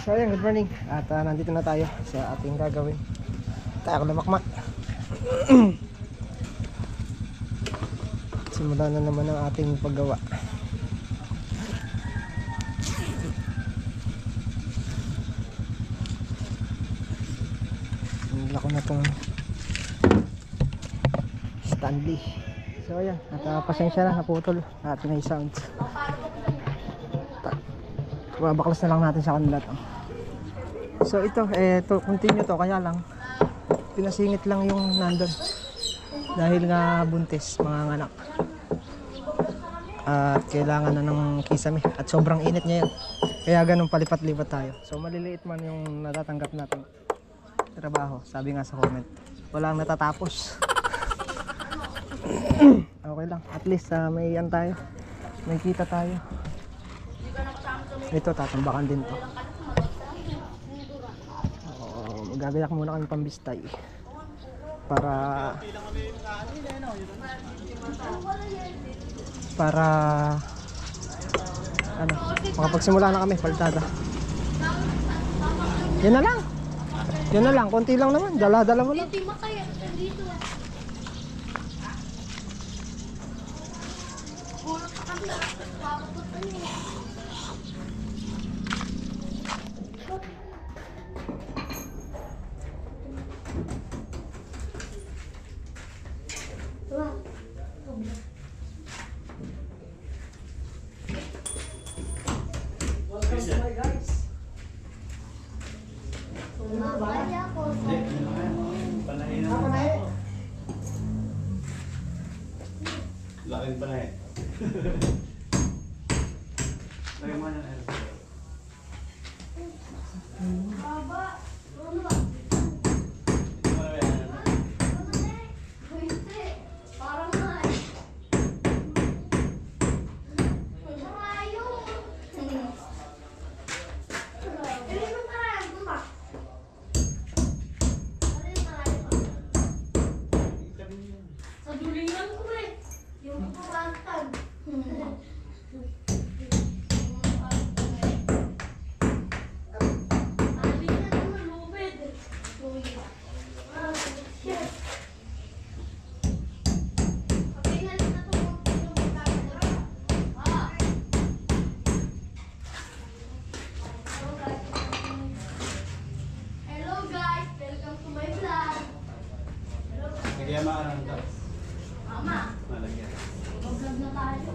So ayun, good morning. At nandito na tayo sa ating gagawin. Tayo lamakmak. Simulan na naman ang ating paggawa. Nila ko na itong Stanley. So ayan, at pasensya na, naputol natin ay sound. Baklas na lang natin sa kanila to. So ito, continue to, kaya lang pinasingit lang yung nandun dahil nga buntis, mga anak. At kailangan na ng kisame at sobrang init niya yan, kaya ganun palipat-lipat tayo. So maliliit man yung natatanggap natin trabaho, sabi nga sa comment, walang natatapos. Okay lang, at least may yan tayo, may kita tayo. Ito tatambakan din to. Magagayak muna kami pambistay para ano, makapagsimula na kami paltada. Yan na lang, konti lang naman, dala-dala mo lang. Welcome to my guys. Laking panahe. Lagyan mo na air. Baba, ano ba? Parang nga eh. Marayo. Ano yung marayo? Ano ba? Ano yung marayo? Sa dulingan ko eh. Yung pagkakantag. Kaya maarang ito. Mama, Malagyan. mag-vlog na tayo.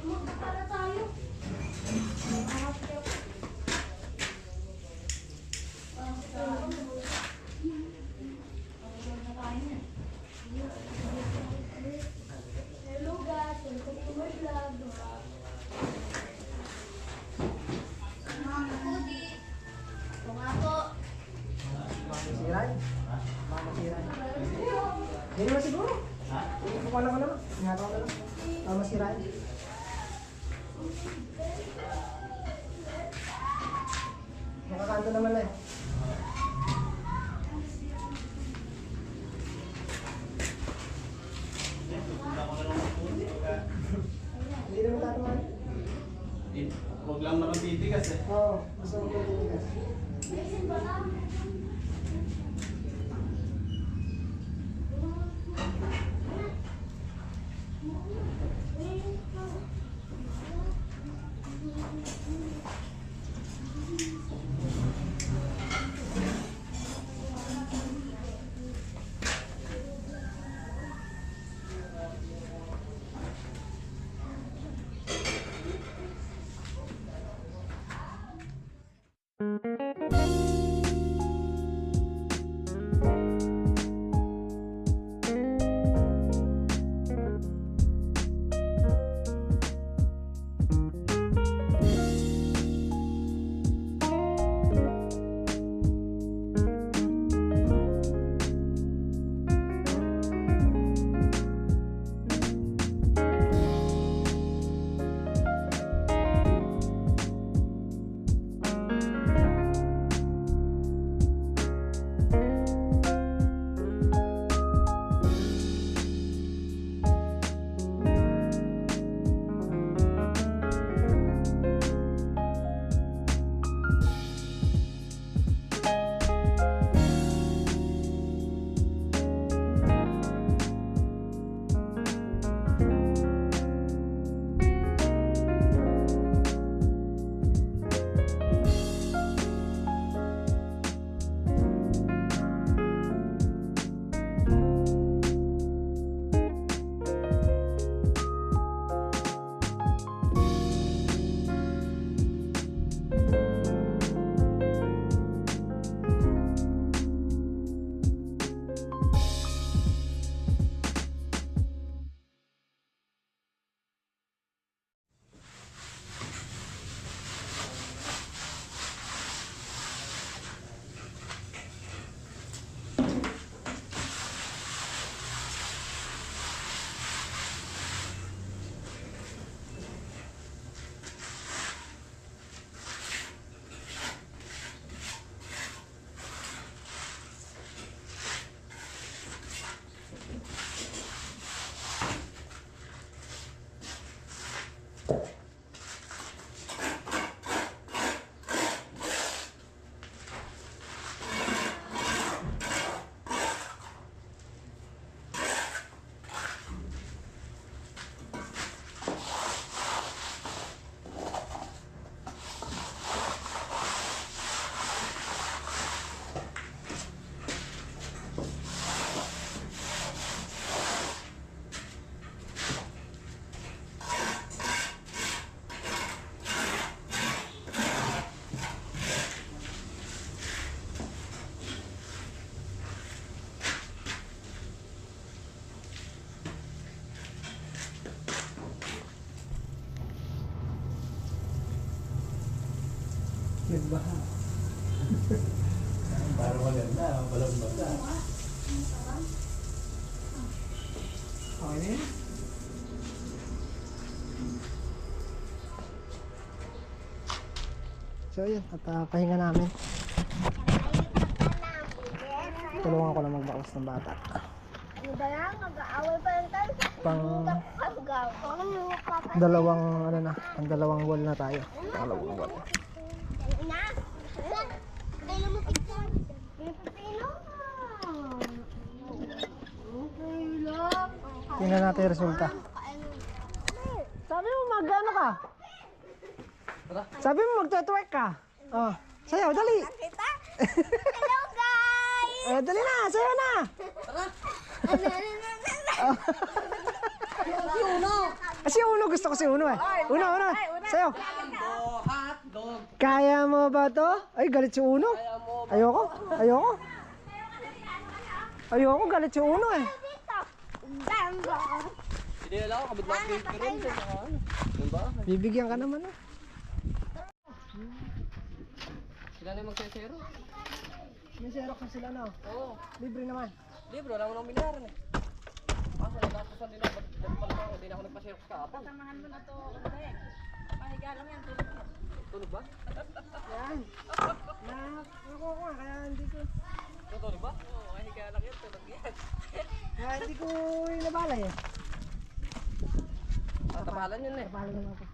Magkakala tayo. Hello guys, welcome to my vlog. Mama Cody. Ito nga po. Mamasiran? Mamasiran. Hindi mo siguro. Hindi ko lang naman. Ingatan ko na lang. Mamasiran. Nakakanto naman na eh. Hindi naman tatamaan. Huwag lang naman titigas eh. Oo, gusto mo ito titigas. Ayun ba lang? pinagbaha. Para maganda, walang bata. Okay na yun. So yun, at pahinga namin. Tulungan ko na magbaklas ng bata. Ano ba lang? Mag-aaway pa lang tayo. Pang Mag-aaway. dalawang ano na, ang dalawang wall na tayo. Dalawang wall. Na? Kailan mo pizza? Pipino? Tingnan natin yung resulta. Sabi mo mag-ano ka? Sabi mo mag-twerk ka? Oh, sayaw, dali. Kita? Hello guys! Dali na, sayaw na. Si Uno, gusto ko si Uno eh. Uno, sayaw. Hotdog. Kaya mo ba to? Ay, galit si Uno. Ayoko. Ayoko, galit si Uno eh. Hindi na lang, kabit lang cake ka rin. Diba? Bibigyan ka naman ah. Sila na yung magsesero. May xerox na sila na. Oo. Libre naman. Libro, wala mo nang binayaran eh. Kaso nagkatusan nila, ba't pala ako, hindi na ako nagpa-xerox ka ata. Samahan mo na to, Andre. Mahiga lang yan, tulog yan. Tulog ba? Yan. Ako nga, kaya hindi ko. Tulog ba? Oo, mahiga lang yan, tulog yan. Kaya hindi ko inabalay eh. Tapalan yun eh. Kapalo na ako.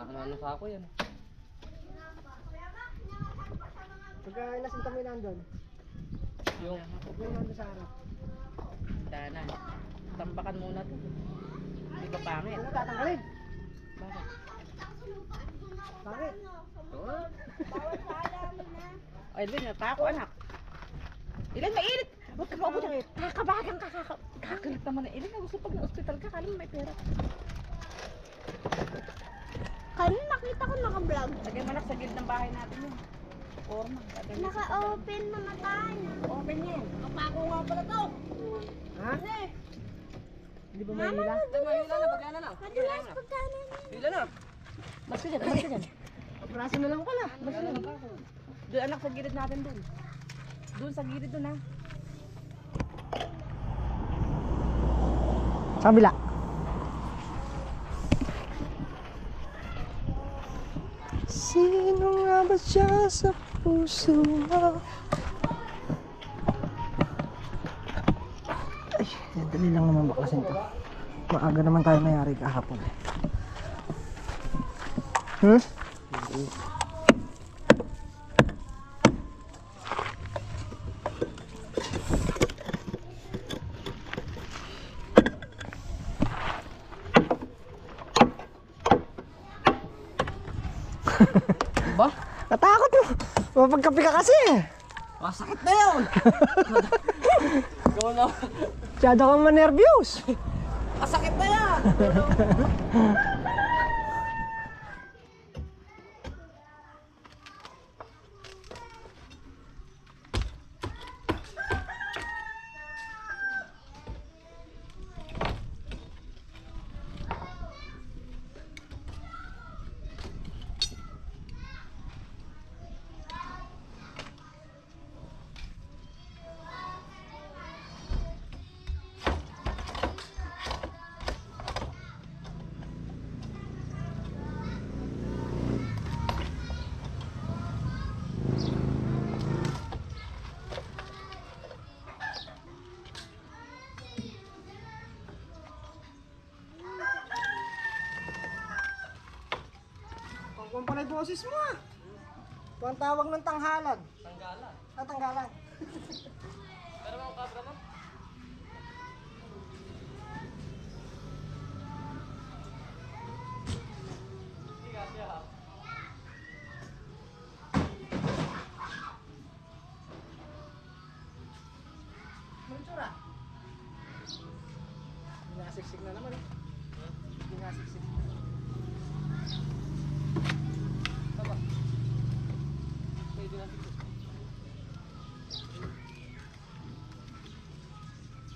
Ano sa ako yan. Pagka nasin kami nandun, Yung huwag mo nandun sa harap. Dana. Tambakan muna to. Di ba pangit? Ano tatanggalin? Bakit? Bakit? Ay, Edwin, natako anak. Ilan mainit? Huwag ka maupo dyan. Kakabagan ka. Kakalit naman na ilan na gusto pag na-hospital ka. Kala mo may pera. Kanina nakita ko naka-vlog. Lagay mo na sa gilid ng bahay natin yun. Forma. Naka-open mo na tayo. Open yan. Kapako nga pala to. Ha? Hindi ba may hila? mahila na, pagkana na. Madulas pagkano Hila na. Mas ka dyan, mas ka dyan. Praso na lang pala. Mas ka dyan. Doon anak sa gilid natin doon. Doon sa gilid doon ha. Sa kabila. Sino nga ba siya sa puso mo? Ay, dali lang naman baklasin to. Maaga naman tayo mayari kahapon. Ba? Natakot mo! Mapagkapi ka kasi eh! Masakit na yun! Gawin na. Masyado kang manervyos! Masakit na yan! Kung pala yung boses mo ah! Ito ang tawag ng tanghalan. Tanggalan. Tanggalan. Pero mga kabra mo? Sinasiksik na naman eh. Sinasiksik. Tama. Pwede na dito.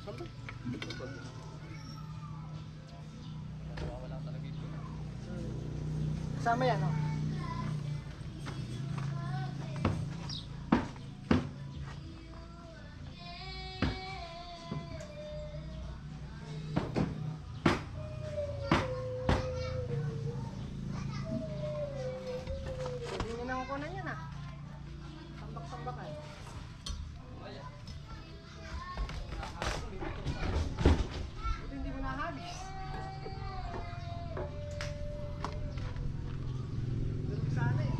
Saan ba? Wala talaga ito. Sama yan, oh. Pwede nyo nang kukunan yan, ah. Tambak-tambakan. Buti hindi mo nahagis. Doon sana eh.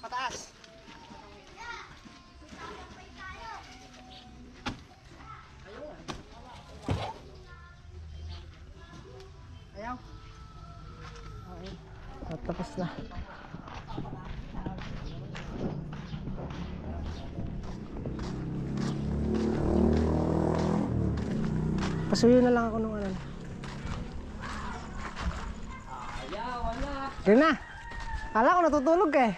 Pataas. Ayaw. Okay. At tapos na. Pasuyo na lang ako nung ano. Ayaw, wala. Yun na. Kala ko natutulog ka eh.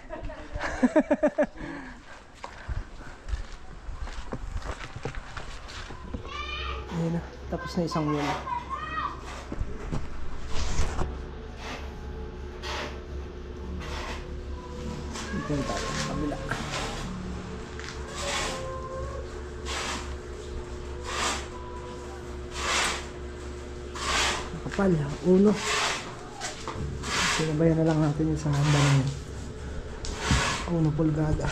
Ayun na. Tapos na isang wheel. Dito na tayo. Kabila. Nakapal. Uno. Sinabayan na lang natin yung sa hamba na yun. 1 pulgada.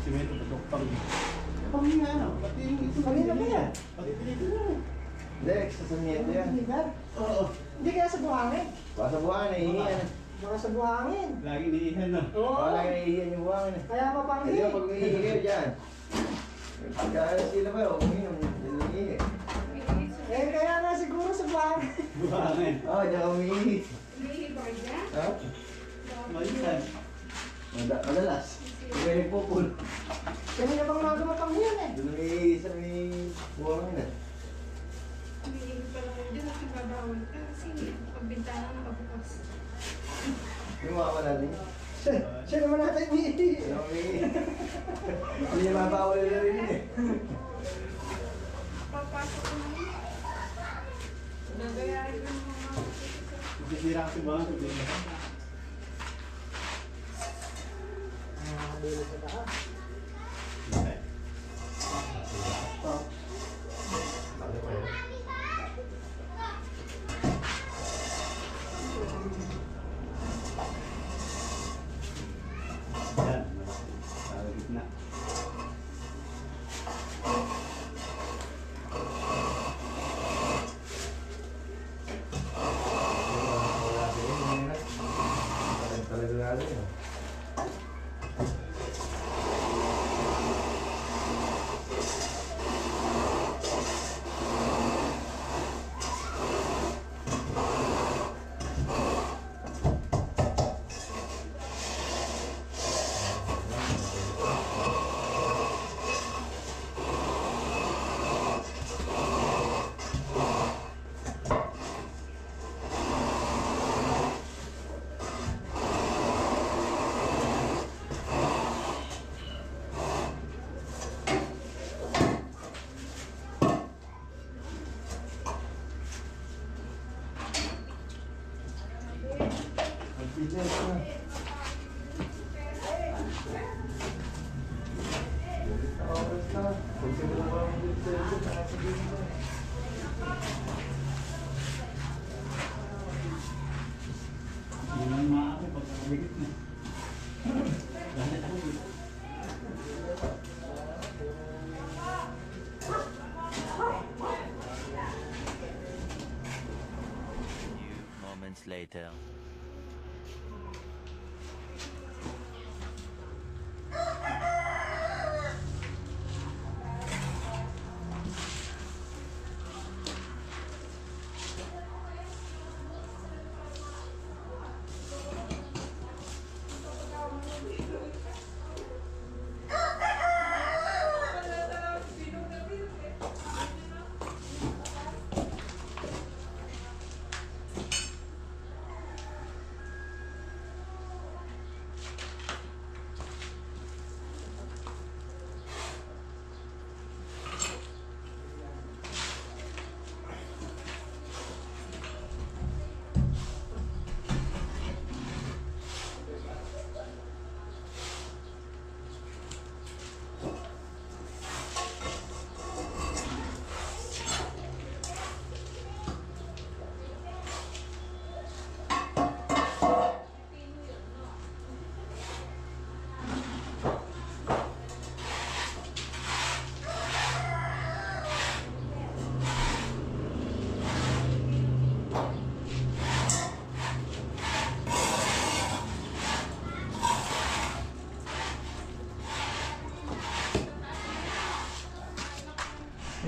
Simento pa doktor. Pamina ano? Pati yung ito. Kanina ba yan? Pati pinito na eh. Hindi, sa samiento yan. Hindi ba? Oo. Hindi kaya sa buhangin. Basta buwangan na ihiyan. Baka sa buhangin. Lagi niihan na. Oo. Wala ka ihiyan yung buwangan. Kaya Hindi mapanghi. ka pag umiihi kayo dyan. Kaya sila ba, umiinom. Yan umiihi. Eh, kaya na siguro sa buhangin. Buhangin. Oo, dyan ka umiihi. Ha? Malisan. Madalas. Ikaw yung pupul. Kanina bang mga mapanghi yan eh. Doon umiihi sa may buwangan na. Hindi pala ko dyan at ibabawal ka kasi pagbintana ng kabukas. Yung mga natin. Siya naman natin umiihi. Ano umiihi? Hindi niya mabawal na rin eh. Papasok ko naman. Nagayarin ng mga Sisira kasi buhangin. Sabi niya. Dulo sa taas. Okay. Yan. Sa gitna. Talaga natin eh. Bilis na. Oras na. Kung sino na ba ang dito, nakasabihin mo. Yun ang maaari pag naligit na. Ganit ako. Moments later.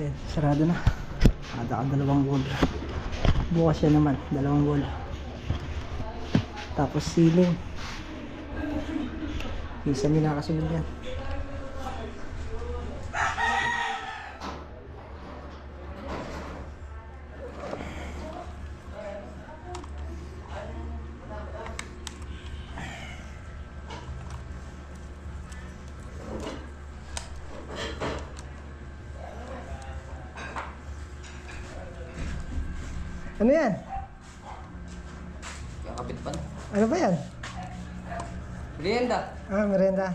Ayan, sarado na. Ada ka 2 wall. Bukas yan naman, 2 wall. Tapos ceiling. Isa may nakasunod yan. Ano yan? Kakapit pa na. Ano ba yan? Merienda. Ah, merenda.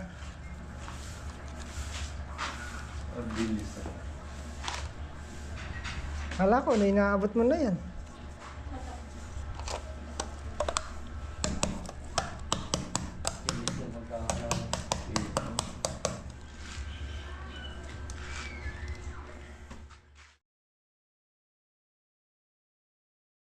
Ang bilis. Kala ko, na inaabot mo na yan.